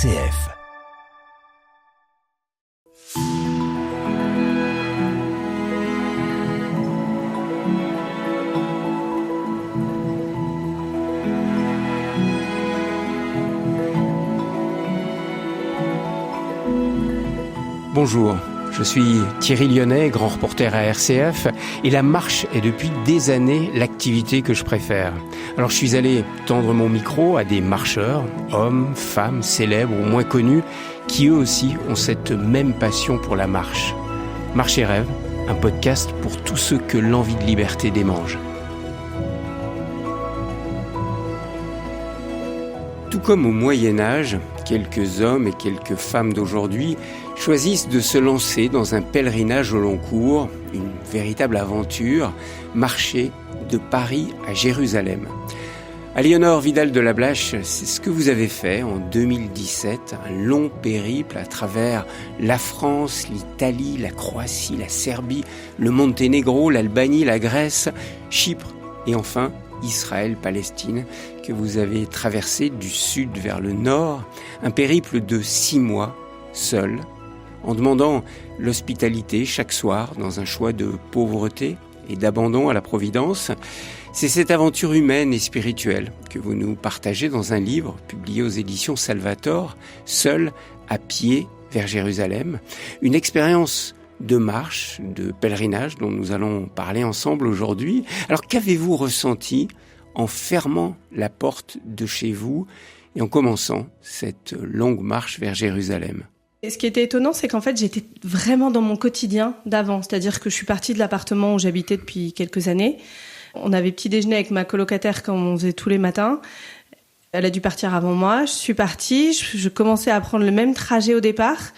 RCF. Bonjour, je suis Thierry Lyonnais, grand reporter à RCF, et la marche est depuis des années l'activité que je préfère. Alors je suis allé tendre mon micro à des marcheurs, hommes, femmes, célèbres ou moins connus, qui eux aussi ont cette même passion pour la marche. Marche et rêve, un podcast pour tous ceux que l'envie de liberté démange. Tout comme au Moyen-Âge, quelques hommes et quelques femmes d'aujourd'hui choisissent de se lancer dans un pèlerinage au long cours, une véritable aventure, marcher de Paris à Jérusalem. Aliénor Vidal de la Blache, c'est ce que vous avez fait en 2017, un long périple à travers la France, l'Italie, la Croatie, la Serbie, le Monténégro, l'Albanie, la Grèce, Chypre et enfin Israël, Palestine, que vous avez traversé du sud vers le nord, un périple de 6 mois, seul, en demandant l'hospitalité chaque soir dans un choix de pauvreté et d'abandon à la Providence. C'est cette aventure humaine et spirituelle que vous nous partagez dans un livre publié aux éditions Salvator, Seul à pied vers Jérusalem, une expérience de marche, de pèlerinage dont nous allons parler ensemble aujourd'hui. Alors qu'avez-vous ressenti en fermant la porte de chez vous et en commençant cette longue marche vers Jérusalem ? Et ce qui était étonnant, c'est qu'en fait, j'étais vraiment dans mon quotidien d'avant. C'est-à-dire que je suis partie de l'appartement où j'habitais depuis quelques années. On avait petit déjeuner avec ma colocataire comme on faisait tous les matins. Elle a dû partir avant moi. Je suis partie. Je commençais à prendre le même trajet au départ.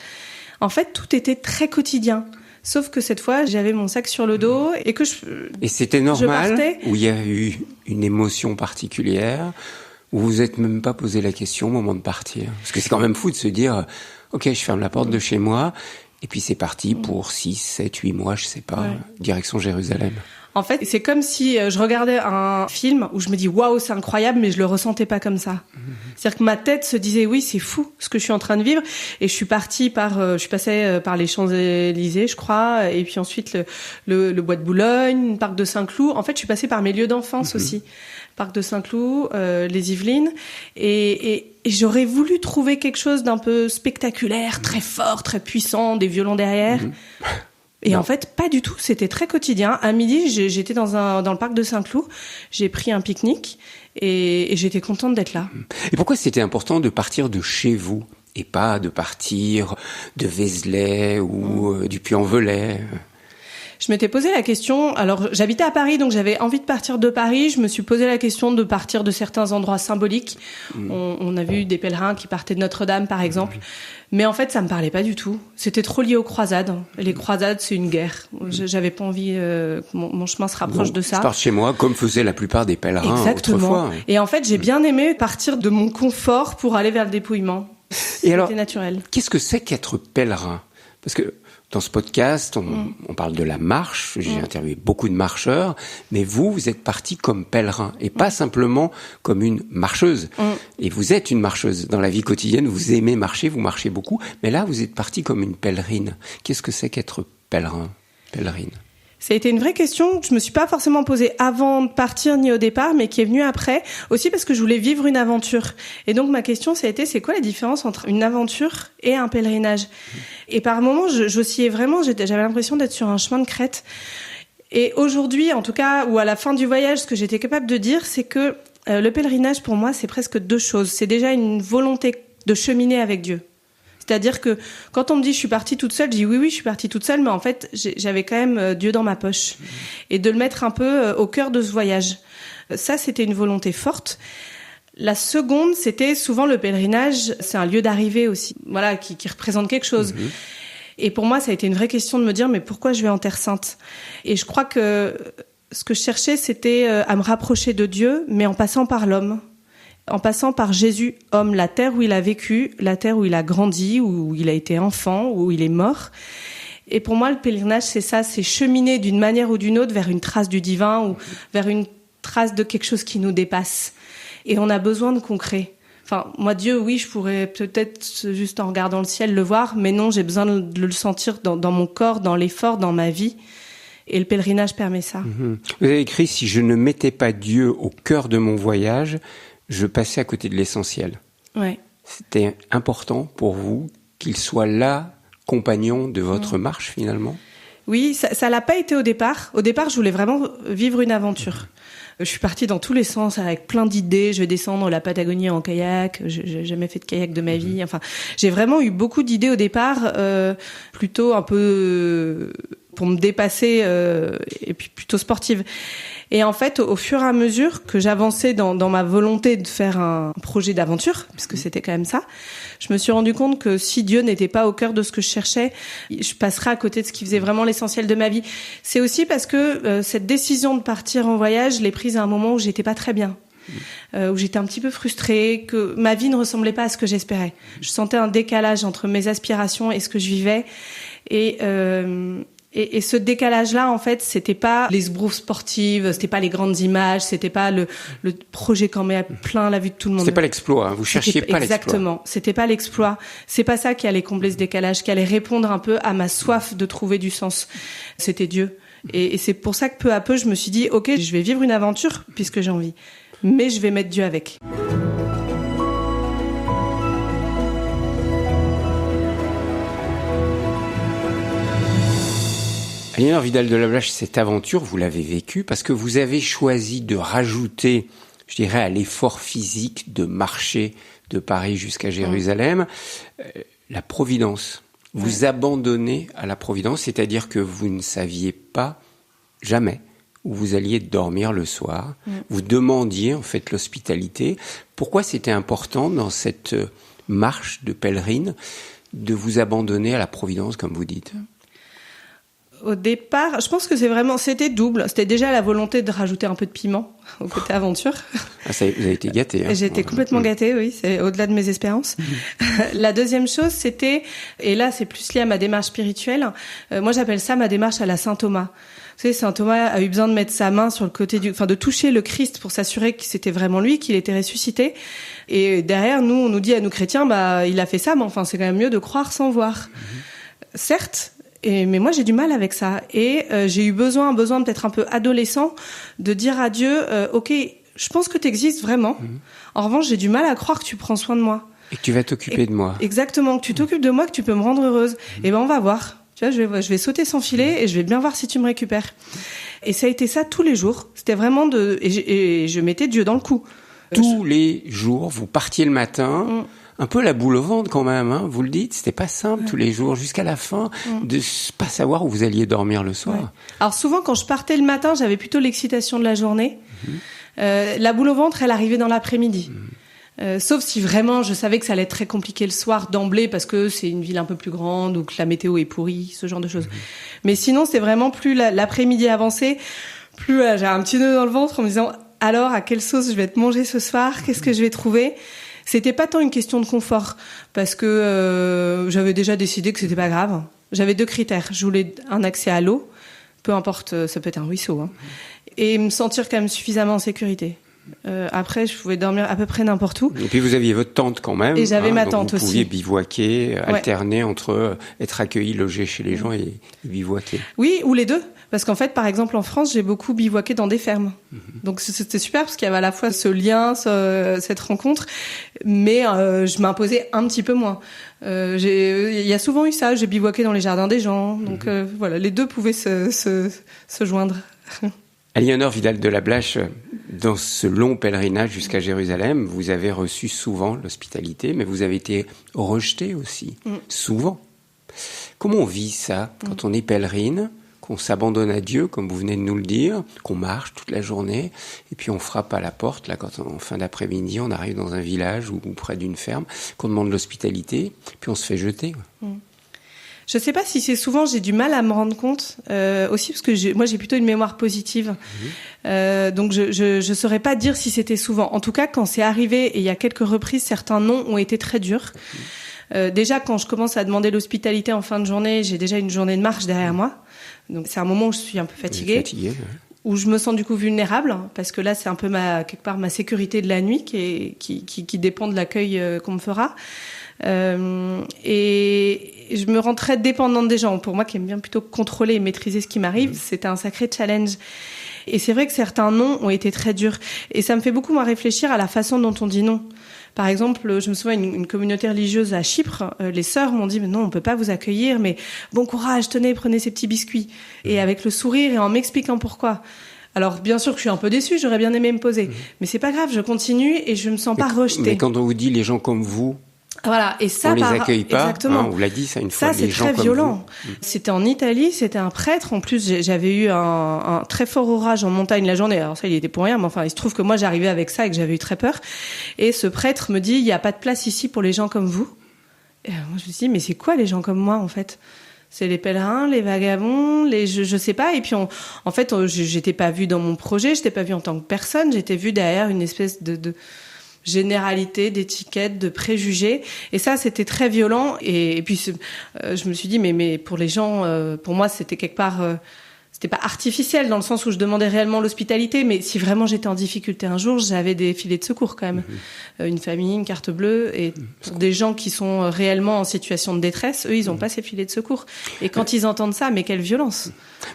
En fait, tout était très quotidien. Sauf que cette fois, j'avais mon sac sur le dos et que Et c'était normal, où il y a eu une émotion particulière, où vous n'êtes même pas posé la question au moment de partir. Parce que c'est quand même fou de se dire... Ok, je ferme la porte de chez moi, et puis c'est parti pour 6, 7, 8 mois, je sais pas, direction Jérusalem. En fait, c'est comme si je regardais un film où je me dis « Waouh, c'est incroyable », mais je le ressentais pas comme ça. C'est-à-dire que ma tête se disait « Oui, c'est fou ce que je suis en train de vivre ». Et je suis partie je suis passée par les Champs-Élysées, je crois, et puis ensuite le Bois de Boulogne, le Parc de Saint-Cloud. En fait, je suis passée par mes lieux d'enfance aussi. Parc de Saint-Cloud, les Yvelines, et j'aurais voulu trouver quelque chose d'un peu spectaculaire, très fort, très puissant, des violons derrière. Et non. En fait, pas du tout. C'était très quotidien. À midi, j'étais dans le parc de Saint-Cloud. J'ai pris un pique-nique et j'étais contente d'être là. Et pourquoi c'était important de partir de chez vous et pas de partir de Vézelay ou du Puy-en-Velay ? Je m'étais posé la question, alors j'habitais à Paris, donc j'avais envie de partir de Paris. Je me suis posé la question de partir de certains endroits symboliques. On a vu des pèlerins qui partaient de Notre-Dame, par exemple. Mais en fait, ça me parlait pas du tout. C'était trop lié aux croisades. Les croisades, c'est une guerre. J'avais pas envie que mon chemin se rapproche de ça. Je pars chez moi, comme faisaient la plupart des pèlerins autrefois. Et en fait, j'ai bien aimé partir de mon confort pour aller vers le dépouillement. C'était naturel. Qu'est-ce que c'est qu'être pèlerin ? Parce que dans ce podcast, on parle de la marche. J'ai interviewé beaucoup de marcheurs, mais vous êtes parti comme pèlerin et pas simplement comme une marcheuse. Et vous êtes une marcheuse. Dans la vie quotidienne, vous aimez marcher, vous marchez beaucoup, mais là, vous êtes parti comme une pèlerine. Qu'est-ce que c'est qu'être pèlerin, pèlerine ? Ça a été une vraie question que je me suis pas forcément posée avant de partir ni au départ, mais qui est venue après, aussi parce que je voulais vivre une aventure. Et donc ma question, ça a été, c'est quoi la différence entre une aventure et un pèlerinage ? Et par moments, j'oscillais vraiment, j'avais l'impression d'être sur un chemin de crête. Et aujourd'hui, en tout cas, ou à la fin du voyage, ce que j'étais capable de dire, c'est que le pèlerinage, pour moi, c'est presque 2 choses. C'est déjà une volonté de cheminer avec Dieu. C'est-à-dire que quand on me dit je suis partie toute seule, je dis oui, je suis partie toute seule, mais en fait, j'avais quand même Dieu dans ma poche. Et de le mettre un peu au cœur de ce voyage. Ça, c'était une volonté forte. La seconde, c'était souvent le pèlerinage, c'est un lieu d'arrivée aussi, voilà, qui représente quelque chose. Et pour moi, ça a été une vraie question de me dire mais pourquoi je vais en Terre Sainte ? Et je crois que ce que je cherchais, c'était à me rapprocher de Dieu, mais en passant par l'homme. En passant par Jésus, homme, la terre où il a vécu, la terre où il a grandi, où il a été enfant, où il est mort. Et pour moi, le pèlerinage, c'est ça, c'est cheminer d'une manière ou d'une autre vers une trace du divin ou vers une trace de quelque chose qui nous dépasse. Et on a besoin de concret. Enfin, moi, Dieu, oui, je pourrais peut-être juste en regardant le ciel le voir, mais non, j'ai besoin de le sentir dans mon corps, dans l'effort, dans ma vie. Et le pèlerinage permet ça. Vous avez écrit « Si je ne mettais pas Dieu au cœur de mon voyage, je passais à côté de l'essentiel ». Ouais. C'était important pour vous qu'il soit là, compagnon de votre marche, finalement? Oui, ça l'a pas été au départ. Au départ, je voulais vraiment vivre une aventure. Je suis partie dans tous les sens avec plein d'idées. Je vais descendre la Patagonie en kayak. J'ai jamais fait de kayak de ma vie. Enfin, j'ai vraiment eu beaucoup d'idées au départ, plutôt un peu pour me dépasser et puis plutôt sportive. Et en fait, au fur et à mesure que j'avançais dans ma volonté de faire un projet d'aventure, puisque c'était quand même ça, je me suis rendu compte que si Dieu n'était pas au cœur de ce que je cherchais, je passerais à côté de ce qui faisait vraiment l'essentiel de ma vie. C'est aussi parce que cette décision de partir en voyage, je l'ai prise à un moment où j'étais pas très bien. Où j'étais un petit peu frustrée, que ma vie ne ressemblait pas à ce que j'espérais. Je sentais un décalage entre mes aspirations et ce que je vivais. Et ce décalage-là, en fait, c'était pas les sbroufs sportives, c'était pas les grandes images, c'était pas le projet qu'on met à plein la vue de tout le monde. C'était pas l'exploit, hein. Vous cherchiez pas l'exploit. Exactement. C'était pas l'exploit. C'est pas ça qui allait combler ce décalage, qui allait répondre un peu à ma soif de trouver du sens. C'était Dieu. Et c'est pour ça que peu à peu, je me suis dit, OK, je vais vivre une aventure puisque j'ai envie. Mais je vais mettre Dieu avec. Aliénor Vidal de la Blache, cette aventure, vous l'avez vécue parce que vous avez choisi de rajouter, je dirais, à l'effort physique de marcher de Paris jusqu'à Jérusalem, la providence. Vous abandonnez à la providence, c'est-à-dire que vous ne saviez pas jamais où vous alliez dormir le soir. Vous demandiez, en fait, l'hospitalité. Pourquoi c'était important dans cette marche de pèlerine de vous abandonner à la providence, comme vous dites ? Au départ, je pense que c'était double. C'était déjà la volonté de rajouter un peu de piment au côté aventure. Ah, ça, vous avez été gâtée. Hein. J'ai été complètement gâtée, oui. C'est au-delà de mes espérances. La deuxième chose, c'était, et là, c'est plus lié à ma démarche spirituelle. Moi, j'appelle ça ma démarche à la Saint Thomas. Vous savez, Saint Thomas a eu besoin de mettre sa main sur le côté de toucher le Christ pour s'assurer que c'était vraiment lui, qu'il était ressuscité. Et derrière, nous, on nous dit à nous chrétiens, il a fait ça, mais enfin, c'est quand même mieux de croire sans voir. Certes. Mais moi, j'ai du mal avec ça. Et j'ai eu besoin peut-être un peu adolescent, de dire à Dieu, OK, je pense que tu existes vraiment. En revanche, j'ai du mal à croire que tu prends soin de moi. Et que tu vas t'occuper de moi. Exactement, que tu t'occupes de moi, que tu peux me rendre heureuse. Et on va voir. Tu vois, je vais sauter sans filet et je vais bien voir si tu me récupères. Et ça a été ça tous les jours. C'était vraiment et je mettais Dieu dans le coup. Tous les jours, vous partiez le matin... Un peu la boule au ventre quand même, hein, vous le dites, c'était pas simple tous les jours, jusqu'à la fin, de pas savoir où vous alliez dormir le soir. Alors souvent, quand je partais le matin, j'avais plutôt l'excitation de la journée. La boule au ventre, elle arrivait dans l'après-midi. Sauf si vraiment je savais que ça allait être très compliqué le soir d'emblée parce que c'est une ville un peu plus grande ou que la météo est pourrie, ce genre de choses. Mais sinon, c'est vraiment plus l'après-midi avancé, plus j'ai un petit nœud dans le ventre en me disant « Alors, à quelle sauce je vais te manger ce soir ? Qu'est-ce que je vais trouver ?» C'était pas tant une question de confort, parce que j'avais déjà décidé que c'était pas grave. J'avais 2 critères. Je voulais un accès à l'eau, peu importe, ça peut être un ruisseau, hein, et me sentir quand même suffisamment en sécurité. Après, je pouvais dormir à peu près n'importe où. Et puis vous aviez votre tente quand même. Et j'avais ma tente aussi. Vous pouviez bivouaquer, alterner entre être accueilli, logé chez les gens et bivouaquer. Oui, ou les deux. Parce qu'en fait, par exemple, en France, j'ai beaucoup bivouaqué dans des fermes. Donc c'était super parce qu'il y avait à la fois ce lien, cette rencontre, mais je m'imposais un petit peu moins. Il y a souvent eu ça. J'ai bivouaqué dans les jardins des gens. Donc voilà, les deux pouvaient se joindre. Aliénor Vidal de la Blache, dans ce long pèlerinage jusqu'à Jérusalem, vous avez reçu souvent l'hospitalité, mais vous avez été rejeté aussi, souvent. Comment on vit ça quand on est pèlerine, qu'on s'abandonne à Dieu, comme vous venez de nous le dire, qu'on marche toute la journée, et puis on frappe à la porte, là, quand en fin d'après-midi, on arrive dans un village ou près d'une ferme, qu'on demande l'hospitalité, puis on se fait jeter. Je sais pas si c'est souvent, j'ai du mal à me rendre compte, aussi parce que moi j'ai plutôt une mémoire positive. Donc je saurais pas dire si c'était souvent. En tout cas, quand c'est arrivé, et il y a quelques reprises, certains noms ont été très durs. Déjà, quand je commence à demander l'hospitalité en fin de journée, j'ai déjà une journée de marche derrière moi. Donc c'est un moment où je suis un peu fatiguée. où je me sens du coup vulnérable, parce que là c'est un peu quelque part ma sécurité de la nuit qui dépend de l'accueil qu'on me fera. Et je me rends très dépendante des gens. Pour moi qui aime bien plutôt contrôler et maîtriser ce qui m'arrive, c'était un sacré challenge. Et c'est vrai que certains noms ont été très durs. Et ça me fait beaucoup réfléchir à la façon dont on dit non. Par exemple, je me souviens une communauté religieuse à Chypre, les sœurs m'ont dit « Mais non, on peut pas vous accueillir, mais bon courage, tenez, prenez ces petits biscuits. » Et avec le sourire et en m'expliquant pourquoi. Alors, bien sûr que je suis un peu déçue, j'aurais bien aimé me poser. Mais c'est pas grave, je continue et je me sens pas rejetée. Mais quand on vous dit les gens comme vous, voilà, et ça, on les accueille pas. Exactement. Hein, on l'a dit ça une fois. Ça, c'est très violent. C'était en Italie, c'était un prêtre. En plus, j'avais eu un très fort orage en montagne la journée. Alors ça, il était pour rien, mais enfin, il se trouve que moi, j'arrivais avec ça et que j'avais eu très peur. Et ce prêtre me dit, il n'y a pas de place ici pour les gens comme vous. Et moi, je me suis dit, mais c'est quoi les gens comme moi, en fait? C'est les pèlerins, les vagabonds, je sais pas. Et puis, en fait, j'étais pas vue dans mon projet, j'étais pas vue en tant que personne, j'étais vue derrière une espèce de généralité, d'étiquette, de préjugés. Et ça, c'était très violent. Et puis, je me suis dit, mais pour les gens, pour moi, c'était quelque part, c'était pas artificiel dans le sens où je demandais réellement l'hospitalité. Mais si vraiment j'étais en difficulté un jour, j'avais des filets de secours quand même. Une famille, une carte bleue. Et pour des gens qui sont réellement en situation de détresse, eux, ils ont pas ces filets de secours. Et quand ils entendent ça, mais quelle violence!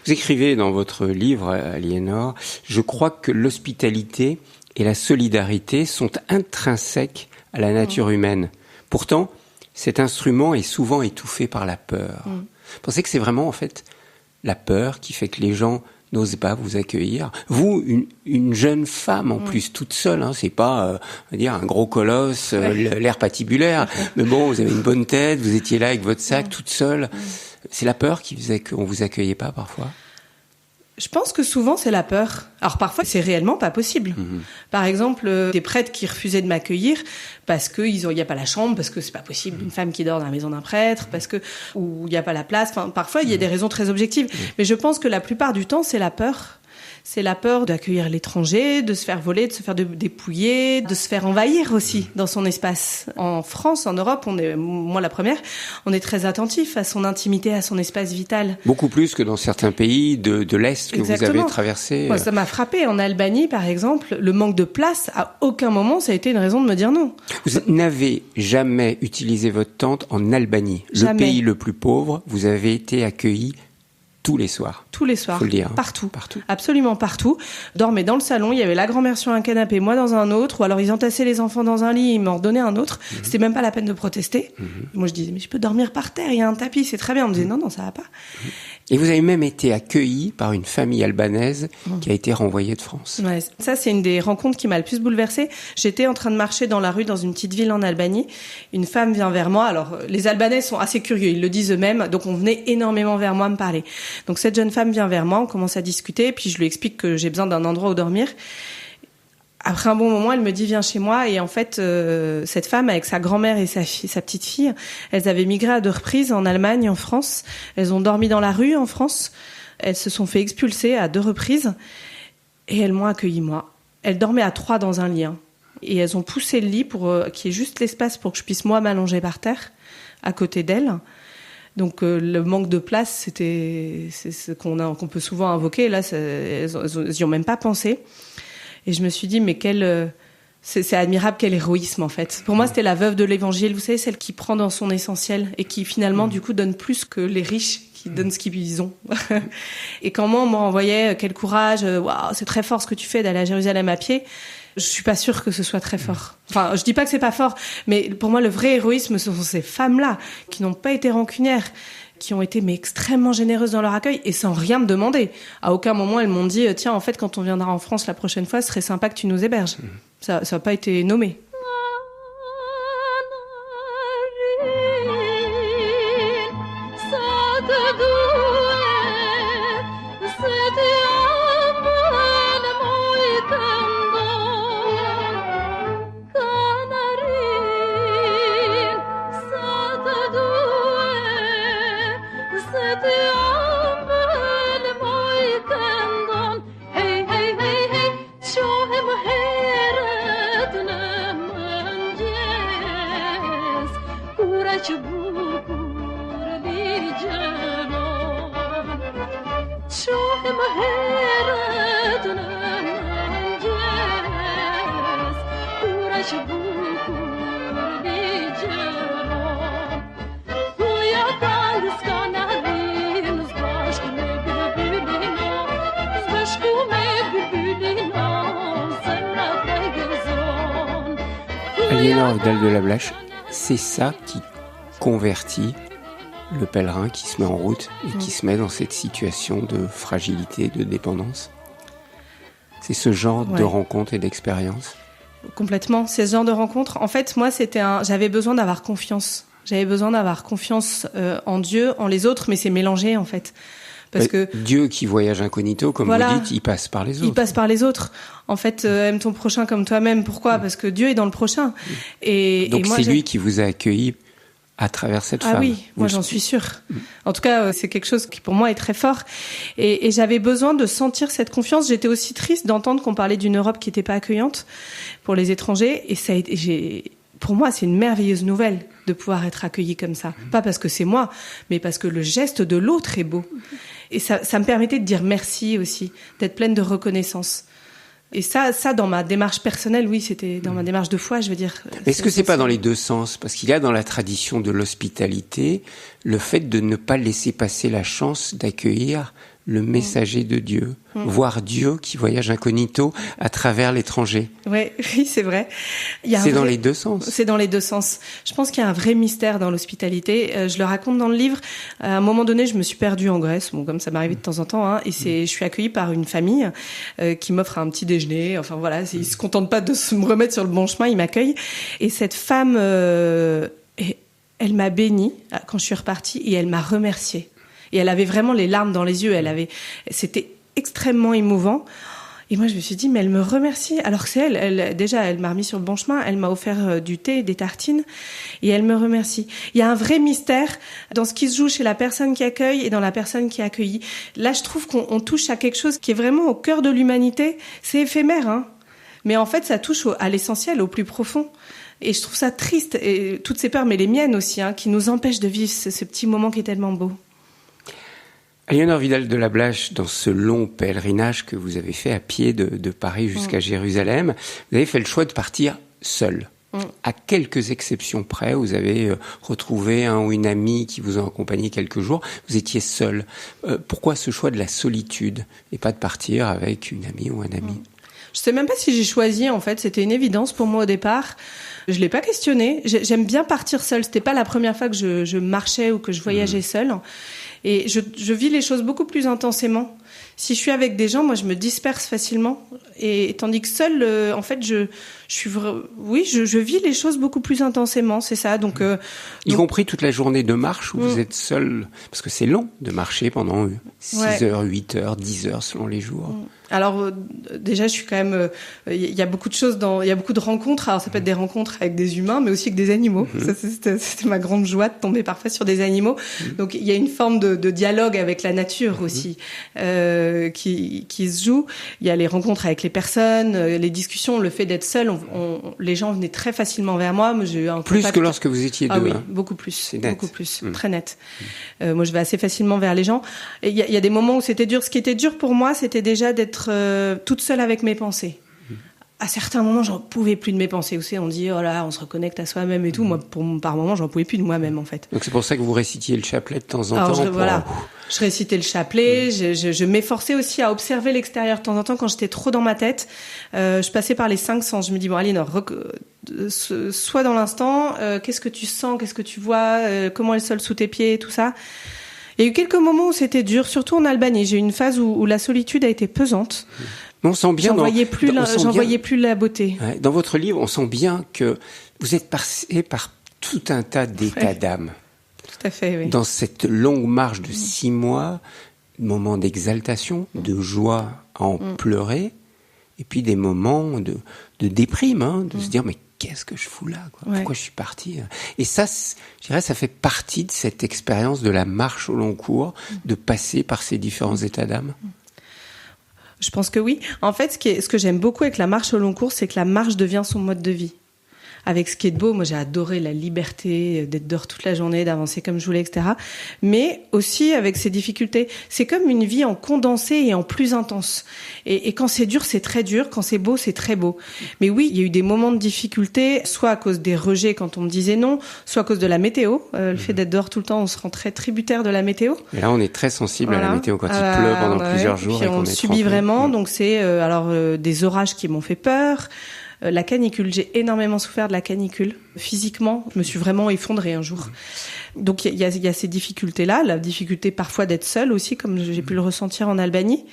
Vous écrivez dans votre livre, Aliénor, je crois que l'hospitalité et la solidarité sont intrinsèques à la nature humaine. Pourtant, cet instrument est souvent étouffé par la peur. Vous pensez que c'est vraiment, en fait, la peur qui fait que les gens n'osent pas vous accueillir? Vous, une jeune femme, en plus, toute seule, hein, c'est pas, on va dire, un gros colosse, l'air patibulaire, mais bon, vous avez une bonne tête, vous étiez là avec votre sac, toute seule. C'est la peur qui faisait qu'on vous accueillait pas, parfois? Je pense que souvent, c'est la peur. Alors parfois, c'est réellement pas possible. Par exemple, des prêtres qui refusaient de m'accueillir parce qu'il n'y a pas la chambre, parce que c'est pas possible une femme qui dort dans la maison d'un prêtre, parce que ou il n'y a pas la place. Enfin, parfois, il y a des raisons très objectives. Mais je pense que la plupart du temps, c'est la peur. C'est la peur d'accueillir l'étranger, de se faire voler, de se faire dépouiller, de se faire envahir aussi dans son espace. En France, en Europe, moi la première, on est très attentif à son intimité, à son espace vital. Beaucoup plus que dans certains pays de l'Est que Exactement. vous avez traversés. Moi, ça m'a frappé. En Albanie, par exemple, le manque de place, à aucun moment, ça a été une raison de me dire non. Vous n'avez jamais utilisé votre tente en Albanie. Jamais. Le pays le plus pauvre, vous avez été accueilli tous les soirs. Tous les soirs. Faut le dire. Partout. Absolument partout. Dormais dans le salon, il y avait la grand-mère sur un canapé, moi dans un autre, ou alors ils entassaient les enfants dans un lit, ils m'en redonnaient un autre. C'était même pas la peine de protester. Moi je disais, mais je peux dormir par terre, il y a un tapis, c'est très bien. On me disait, non, ça va pas. Et vous avez même été accueilli par une famille albanaise qui a été renvoyée de France. Ouais, ça c'est une des rencontres qui m'a le plus bouleversée. J'étais en train de marcher dans la rue dans une petite ville en Albanie. Une femme vient vers moi. Alors les Albanais sont assez curieux, ils le disent eux-mêmes. Donc on venait énormément vers moi me parler. Donc cette jeune femme vient vers moi, on commence à discuter, puis je lui explique que j'ai besoin d'un endroit où dormir. Après un bon moment, elle me dit viens chez moi. Et en fait, cette femme avec sa grand-mère et sa petite fille, elles avaient migré à 2 reprises en Allemagne, en France. Elles ont dormi dans la rue en France. Elles se sont fait expulser à 2 reprises et elles m'ont accueilli moi. Elles dormaient à 3 dans un lit. Et elles ont poussé le lit pour qu'il y ait juste l'espace pour que je puisse moi m'allonger par terre à côté d'elles. Donc le manque de place, c'est ce qu'on peut souvent invoquer. Là, elles y ont même pas pensé. Et je me suis dit, mais c'est admirable, quel héroïsme en fait. Pour moi, c'était la veuve de l'Évangile, vous savez, celle qui prend dans son essentiel et qui finalement, du coup, donne plus que les riches qui donnent ce qu'ils ont. Et quand moi, on me renvoyait, quel courage, waouh, c'est très fort ce que tu fais d'aller à Jérusalem à pied. Je suis pas sûre que ce soit très fort. Enfin, je dis pas que c'est pas fort, mais pour moi, le vrai héroïsme, ce sont ces femmes-là qui n'ont pas été rancunières, qui ont été extrêmement généreuses dans leur accueil et sans rien me demander. À aucun moment, elles m'ont dit « Tiens, en fait, quand on viendra en France la prochaine fois, ce serait sympa que tu nous héberges. » Ça n'a pas été nommé. Aliénor Vidal de la Blache, c'est ça qui convertit le pèlerin qui se met en route et qui se met dans cette situation de fragilité, de dépendance. C'est ce genre de rencontre et d'expérience. Complètement, c'est ce genre de rencontre. En fait, moi, j'avais besoin d'avoir confiance. J'avais besoin d'avoir confiance en Dieu, en les autres, mais c'est mélangé en fait. Parce que Dieu qui voyage incognito, comme vous dites, il passe par les autres. Il passe par les autres. En fait, aime ton prochain comme toi-même. Pourquoi ? Parce que Dieu est dans le prochain. Donc moi, c'est lui qui vous a accueilli à travers cette femme. Ah oui, moi j'en suis sûre. En tout cas, c'est quelque chose qui pour moi est très fort. Et j'avais besoin de sentir cette confiance. J'étais aussi triste d'entendre qu'on parlait d'une Europe qui n'était pas accueillante pour les étrangers. Et pour moi, c'est une merveilleuse nouvelle de pouvoir être accueilli comme ça. Pas parce que c'est moi, mais parce que le geste de l'autre est beau. Et ça me permettait de dire merci aussi, d'être pleine de reconnaissance. Et ça, dans ma démarche personnelle, oui, c'était dans ma démarche de foi, je veux dire. Est-ce que c'est pas dans les deux sens ? Parce qu'il y a dans la tradition de l'hospitalité le fait de ne pas laisser passer la chance d'accueillir le messager de Dieu, voir Dieu qui voyage incognito à travers l'étranger. Oui, c'est vrai. C'est dans les deux sens. C'est dans les deux sens. Je pense qu'il y a un vrai mystère dans l'hospitalité. Je le raconte dans le livre. À un moment donné, je me suis perdue en Grèce, comme ça m'arrive de temps en temps, et je suis accueillie par une famille qui m'offre un petit déjeuner. Enfin voilà, ils se contentent pas de me remettre sur le bon chemin, ils m'accueillent. Et cette femme, elle m'a bénie quand je suis repartie et elle m'a remerciée. Et elle avait vraiment les larmes dans les yeux. C'était extrêmement émouvant. Et moi, je me suis dit, mais elle me remercie. Alors que c'est elle m'a remis sur le bon chemin. Elle m'a offert du thé, des tartines. Et elle me remercie. Il y a un vrai mystère dans ce qui se joue chez la personne qui accueille et dans la personne qui est accueillie. Là, je trouve qu'on touche à quelque chose qui est vraiment au cœur de l'humanité. C'est éphémère, hein. Mais en fait, ça touche à l'essentiel, au plus profond. Et je trouve ça triste. Et toutes ces peurs, mais les miennes aussi, qui nous empêchent de vivre ce petit moment qui est tellement beau. Aliénor Vidal de la Blache, dans ce long pèlerinage que vous avez fait à pied de Paris jusqu'à Jérusalem, vous avez fait le choix de partir seul. À quelques exceptions près, vous avez retrouvé un ou une amie qui vous a accompagné quelques jours, vous étiez seul. Pourquoi ce choix de la solitude et pas de partir avec une amie ou un ami ? Je sais même pas si j'ai choisi, en fait, c'était une évidence pour moi au départ. Je l'ai pas questionné. J'aime bien partir seule. C'était pas la première fois que je marchais ou que je voyageais seule. Et je vis les choses beaucoup plus intensément. Si je suis avec des gens, moi, je me disperse facilement. Et tandis que seule, en fait, je vis les choses beaucoup plus intensément, c'est ça. Donc, y compris toute la journée de marche où vous êtes seul, parce que c'est long de marcher pendant 6 heures, 8 heures, 10 heures selon les jours. Alors déjà, je suis quand même. Il y a beaucoup de choses il y a beaucoup de rencontres. Alors ça peut être des rencontres avec des humains, mais aussi avec des animaux. Ça, c'était ma grande joie de tomber parfois sur des animaux. Donc il y a une forme de dialogue avec la nature aussi qui se joue. Il y a les rencontres avec les personnes, les discussions, le fait d'être seul. Les gens venaient très facilement vers moi. Moi, j'ai eu un plus contact... que lorsque vous étiez deux. Ah oui, beaucoup plus. C'est net. Beaucoup plus, très net. Moi, je vais assez facilement vers les gens. Et il y a des moments où c'était dur. Ce qui était dur pour moi, c'était déjà d'être toute seule avec mes pensées. À certains moments, j'en pouvais plus de mes pensées. Vous savez, on dit, oh là, on se reconnecte à soi-même et tout. Moi, par moments, j'en pouvais plus de moi-même, en fait. Donc c'est pour ça que vous récitiez le chapelet de temps en temps. Je récitais le chapelet. Je m'efforçais aussi à observer l'extérieur de temps en temps quand j'étais trop dans ma tête. Je passais par les 5 sens. Je me dis, bon, Aliénor, sois dans l'instant. Qu'est-ce que tu sens? Qu'est-ce que tu vois? Comment est le sol sous tes pieds? Tout ça. Il y a eu quelques moments où c'était dur, surtout en Albanie. J'ai eu une phase où la solitude a été pesante. On sent bien j'en voyais plus la beauté. Dans votre livre, on sent bien que vous êtes passé par tout un tas d'états d'âme. Tout à fait, oui. Dans cette longue marche de 6 mois, moments d'exaltation, de joie à en pleurer, et puis des moments de déprime, de se dire mais qu'est-ce que je fous là, quoi ? Pourquoi je suis parti ? Et ça, je dirais, ça fait partie de cette expérience de la marche au long cours, de passer par ces différents états d'âme. Je pense que oui. En fait, ce que j'aime beaucoup avec la marche au long cours, c'est que la marche devient son mode de vie. avec ce qui est de beau. Moi, j'ai adoré la liberté d'être dehors toute la journée, d'avancer comme je voulais, etc. Mais aussi avec ses difficultés. C'est comme une vie en condensé et en plus intense. Et quand c'est dur, c'est très dur. Quand c'est beau, c'est très beau. Mais oui, il y a eu des moments de difficulté, soit à cause des rejets quand on me disait non, soit à cause de la météo. Le fait d'être dehors tout le temps, on se rend très tributaire de la météo. Et là, on est très sensible à la météo quand il pleut pendant plusieurs jours. Puis on subit vraiment. Donc c'est des orages qui m'ont fait peur. La canicule, j'ai énormément souffert de la canicule. Physiquement, je me suis vraiment effondrée un jour. Donc il y a ces difficultés-là, la difficulté parfois d'être seule aussi, comme j'ai pu le ressentir en Albanie.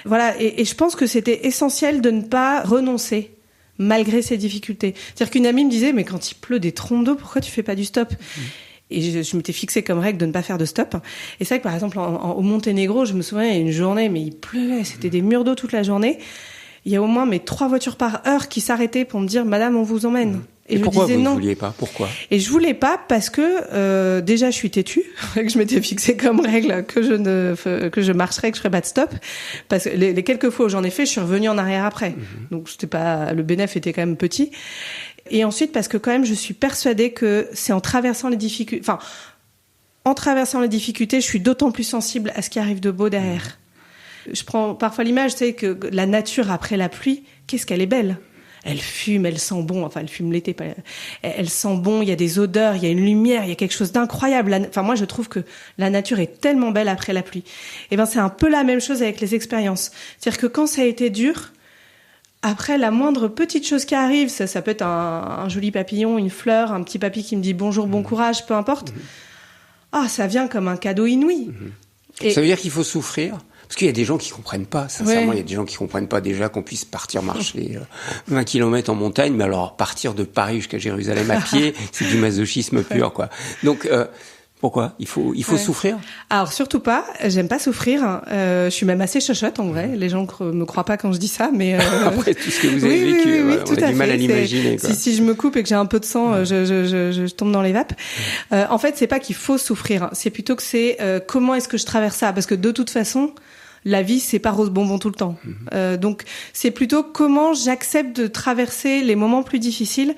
Voilà, et je pense que c'était essentiel de ne pas renoncer malgré ces difficultés. C'est-à-dire qu'une amie me disait, mais quand il pleut des trompes d'eau, pourquoi tu fais pas du stop ? Et je m'étais fixée comme règle de ne pas faire de stop. Et c'est vrai que par exemple au Monténégro, je me souviens, il y a une journée, mais il pleuvait, c'était des murs d'eau toute la journée. Il y a au moins 3 voitures par heure qui s'arrêtaient pour me dire, Madame, on vous emmène. Et pourquoi vous ne vouliez pas ? Pourquoi ? Et je voulais pas parce que déjà je suis têtue, que je m'étais fixée comme règle que je marcherais, que je ferais pas de stop. Parce que les quelques fois où j'en ai fait, je suis revenue en arrière après. Donc le bénéfice était quand même petit. Et ensuite parce que quand même je suis persuadée que c'est en traversant les difficultés, je suis d'autant plus sensible à ce qui arrive de beau derrière. Je prends parfois l'image, tu sais, que la nature après la pluie, qu'est-ce qu'elle est belle. Elle fume, elle sent bon. Enfin, elle fume l'été, pas. Elle sent bon. Il y a des odeurs, il y a une lumière, il y a quelque chose d'incroyable. Enfin, moi, je trouve que la nature est tellement belle après la pluie. Et ben, c'est un peu la même chose avec les expériences. C'est-à-dire que quand ça a été dur, après la moindre petite chose qui arrive, ça peut être un joli papillon, une fleur, un petit papy qui me dit bonjour, bon courage, peu importe. Ça vient comme un cadeau inouï. Et ça veut dire qu'il faut souffrir. Parce qu'il y a des gens qui comprennent pas, sincèrement, il y a des gens qui comprennent pas déjà qu'on puisse partir marcher 20 km en montagne, mais alors partir de Paris jusqu'à Jérusalem à pied, c'est du masochisme pur, quoi. Donc, pourquoi ? Il faut souffrir ? Alors, surtout pas, j'aime pas souffrir, je suis même assez chochotte, en vrai. Les gens me croient pas quand je dis ça, mais après tout ce que vous avez vécu, on a du mal à l'imaginer, quoi. Si je me coupe et que j'ai un peu de sang, je tombe dans les vapes. En fait, c'est pas qu'il faut souffrir, c'est plutôt que c'est comment est-ce que je traverse ça ? Parce que de toute façon, la vie, c'est pas rose bonbon tout le temps. Donc, c'est plutôt comment j'accepte de traverser les moments plus difficiles.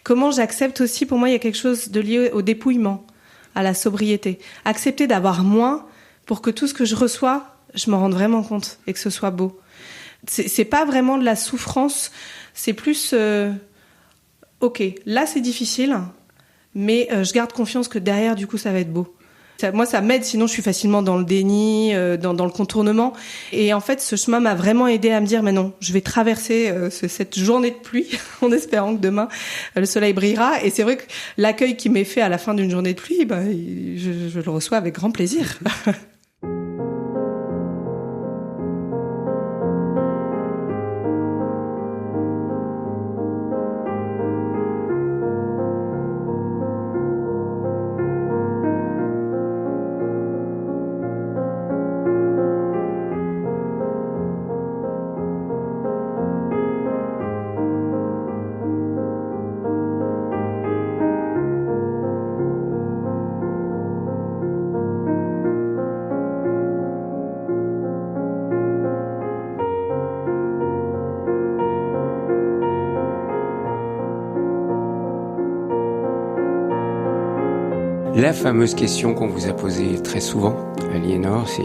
Comment j'accepte aussi, pour moi, il y a quelque chose de lié au dépouillement, à la sobriété. Accepter d'avoir moins pour que tout ce que je reçois, je m'en rende vraiment compte et que ce soit beau. C'est pas vraiment de la souffrance, c'est plus ok, là c'est difficile, mais je garde confiance que derrière, du coup, ça va être beau. Moi, ça m'aide, sinon je suis facilement dans le déni, dans le contournement. Et en fait, ce chemin m'a vraiment aidé à me dire, mais non, je vais traverser cette journée de pluie en espérant que demain, le soleil brillera. Et c'est vrai que l'accueil qui m'est fait à la fin d'une journée de pluie, je le reçois avec grand plaisir. La fameuse question qu'on vous a posée très souvent, Aliénor, c'est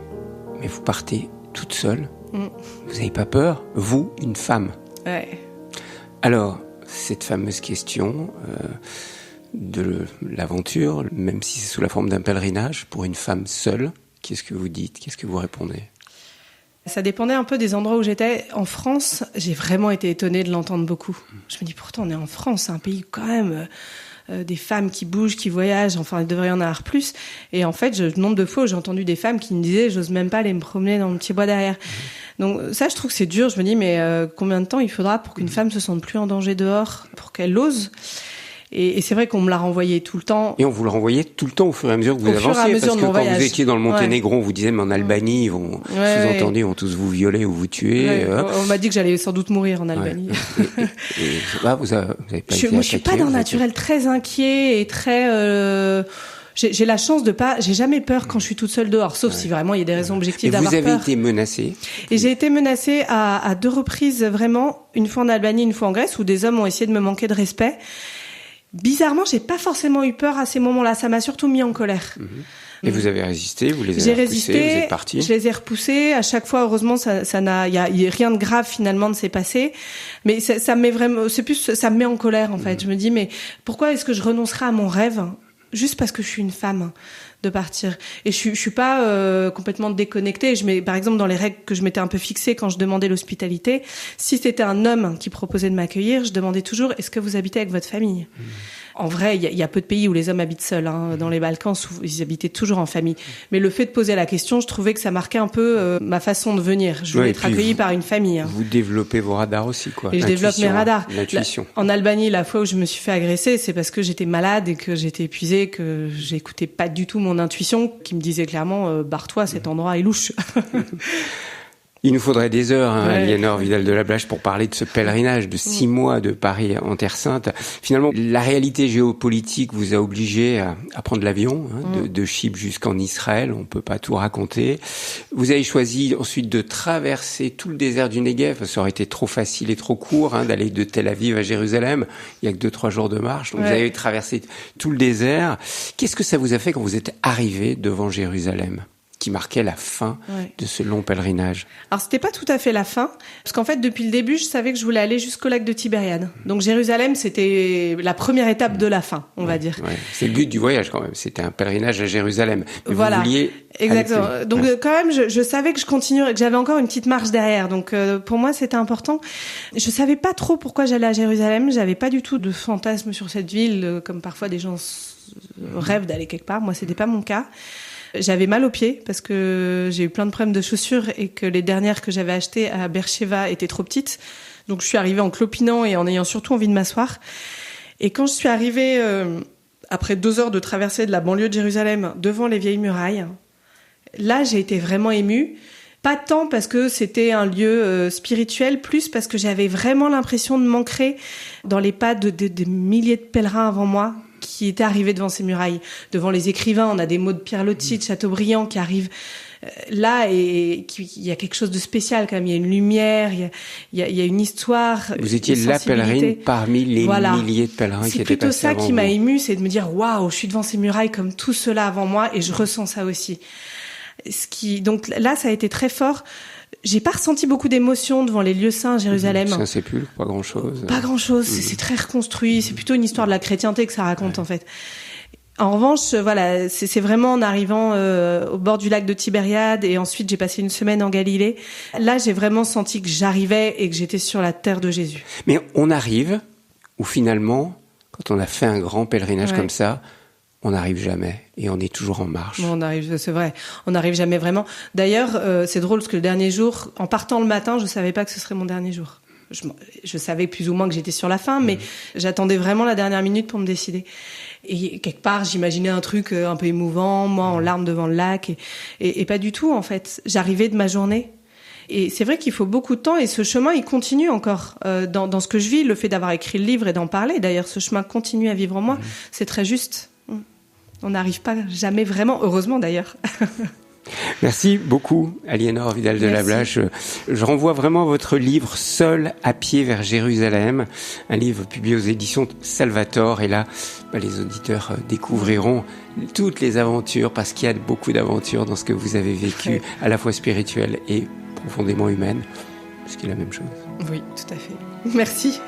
« Mais vous partez toute seule ? Vous n'avez pas peur ? Vous, une femme ?» Ouais. Alors, cette fameuse question de l'aventure, même si c'est sous la forme d'un pèlerinage, pour une femme seule, qu'est-ce que vous dites ? Qu'est-ce que vous répondez ? Ça dépendait un peu des endroits où j'étais. En France, j'ai vraiment été étonnée de l'entendre beaucoup. Je me dis, pourtant, on est en France, un pays quand même... des femmes qui bougent, qui voyagent, enfin il devrait y en avoir plus. Et en fait, le nombre de fois où j'ai entendu des femmes qui me disaient j'ose même pas aller me promener dans le petit bois derrière. Donc ça, je trouve que c'est dur. Je me dis mais combien de temps il faudra pour qu'une femme se sente plus en danger dehors, pour qu'elle ose. Et c'est vrai qu'on me l'a renvoyé tout le temps. Et on vous le renvoyait tout le temps au fur et à mesure que vous avanciez, parce que quand vous étiez dans le Monténégro, on vous disait mais en Albanie, ils vont sous-entendu, ils vont tous vous violer ou vous tuer. On m'a dit que j'allais sans doute mourir en Albanie. Vous avez pas été moi, je suis pas d'un naturel très inquiet et très. j'ai la chance de pas, j'ai jamais peur quand je suis toute seule dehors, sauf si vraiment il y a des raisons objectives d'avoir peur. Et vous avez été menacée? Et j'ai été menacée à 2 reprises vraiment, une fois en Albanie, une fois en Grèce, où des hommes ont essayé de me manquer de respect. Bizarrement, j'ai pas forcément eu peur à ces moments-là, ça m'a surtout mis en colère. Et vous avez résisté, vous les avez J'ai repoussés, résisté, vous êtes partis. je les ai repoussés. À chaque fois, heureusement, il y a rien de grave finalement ne s'est passé. Mais ça me met vraiment, ça me met en colère en fait. Je me dis, mais pourquoi est-ce que je renoncerais à mon rêve juste parce que je suis une femme de partir? Et je suis pas complètement déconnectée. Par exemple, dans les règles que je m'étais un peu fixées quand je demandais l'hospitalité, si c'était un homme qui proposait de m'accueillir, je demandais toujours, est-ce que vous habitez avec votre famille? En vrai, il y a peu de pays où les hommes habitent seuls. Dans les Balkans, ils habitaient toujours en famille. Mais le fait de poser la question, je trouvais que ça marquait un peu ma façon de venir. Je voulais être accueillie par une famille. Vous développez vos radars aussi, quoi. Et je développe mes radars. L'intuition. En Albanie, la fois où je me suis fait agresser, c'est parce que j'étais malade et que j'étais épuisée, que j'écoutais pas du tout mon intuition, qui me disait clairement, barre-toi, cet endroit est louche. Il nous faudrait des heures, Aliénor Vidal de la Blache, pour parler de ce pèlerinage de 6 mois de Paris en Terre Sainte. Finalement, la réalité géopolitique vous a obligé à prendre l'avion, de Chypre jusqu'en Israël. On peut pas tout raconter. Vous avez choisi ensuite de traverser tout le désert du Negev. Ça aurait été trop facile et trop court, d'aller de Tel Aviv à Jérusalem. Il y a que 2-3 jours de marche. Donc vous avez traversé tout le désert. Qu'est-ce que ça vous a fait quand vous êtes arrivé devant Jérusalem, qui marquait la fin de ce long pèlerinage? Alors c'était pas tout à fait la fin, parce qu'en fait depuis le début je savais que je voulais aller jusqu'au lac de Tibériade. Donc Jérusalem c'était la première étape de la fin, on va dire. C'est le but du voyage quand même, c'était un pèlerinage à Jérusalem. Mais voilà, vous vouliez exactement. Donc quand même je savais que je continuerais, que j'avais encore une petite marche derrière. Donc pour moi c'était important. Je savais pas trop pourquoi j'allais à Jérusalem, j'avais pas du tout de fantasme sur cette ville, comme parfois des gens rêvent d'aller quelque part. Moi c'était pas mon cas. J'avais mal aux pieds parce que j'ai eu plein de problèmes de chaussures et que les dernières que j'avais achetées à Beersheva étaient trop petites. Donc je suis arrivée en clopinant et en ayant surtout envie de m'asseoir. Et quand je suis arrivée, après 2 heures de traversée de la banlieue de Jérusalem devant les vieilles murailles, là j'ai été vraiment émue. Pas tant parce que c'était un lieu spirituel, plus parce que j'avais vraiment l'impression de m'ancrer dans les pas de milliers de pèlerins avant moi, qui étaient arrivés devant ces murailles. Devant les écrivains, on a des mots de Pierre Loti, de Chateaubriand qui arrivent là, et il y a quelque chose de spécial quand même. Il y a une lumière, il y a une histoire. Vous étiez la pèlerine parmi les milliers de pèlerins qui étaient passés avant vous. C'est plutôt ça qui m'a émue, c'est de me dire waouh, je suis devant ces murailles comme tout cela avant moi et je ressens ça aussi. Donc là, ça a été très fort. J'ai pas ressenti beaucoup d'émotions devant les lieux saints à Jérusalem. C'est un sépulcre, pas grand-chose. Pas grand-chose, c'est très reconstruit. C'est plutôt une histoire de la chrétienté que ça raconte en fait. En revanche, voilà, c'est vraiment en arrivant au bord du lac de Tibériade et ensuite j'ai passé une semaine en Galilée. Là, j'ai vraiment senti que j'arrivais et que j'étais sur la terre de Jésus. Mais on arrive où finalement, quand on a fait un grand pèlerinage comme ça, on n'arrive jamais et on est toujours en marche. Bon, c'est vrai, on n'arrive jamais vraiment. D'ailleurs, c'est drôle parce que le dernier jour, en partant le matin, je savais pas que ce serait mon dernier jour. Je savais plus ou moins que j'étais sur la fin, mais j'attendais vraiment la dernière minute pour me décider. Et quelque part, j'imaginais un truc un peu émouvant, moi en larmes devant le lac, et pas du tout en fait. J'arrivais de ma journée. Et c'est vrai qu'il faut beaucoup de temps et ce chemin, il continue encore dans ce que je vis. Le fait d'avoir écrit le livre et d'en parler, d'ailleurs, ce chemin continue à vivre en moi. C'est très juste. On n'arrive pas jamais vraiment, heureusement d'ailleurs. Merci beaucoup, Aliénor Vidal de la Blache. Je renvoie vraiment votre livre « Seul à pied vers Jérusalem », un livre publié aux éditions Salvator. Et là, les auditeurs découvriront toutes les aventures, parce qu'il y a beaucoup d'aventures dans ce que vous avez vécu, à la fois spirituelle et profondément humaine, ce qui est la même chose. Oui, tout à fait. Merci.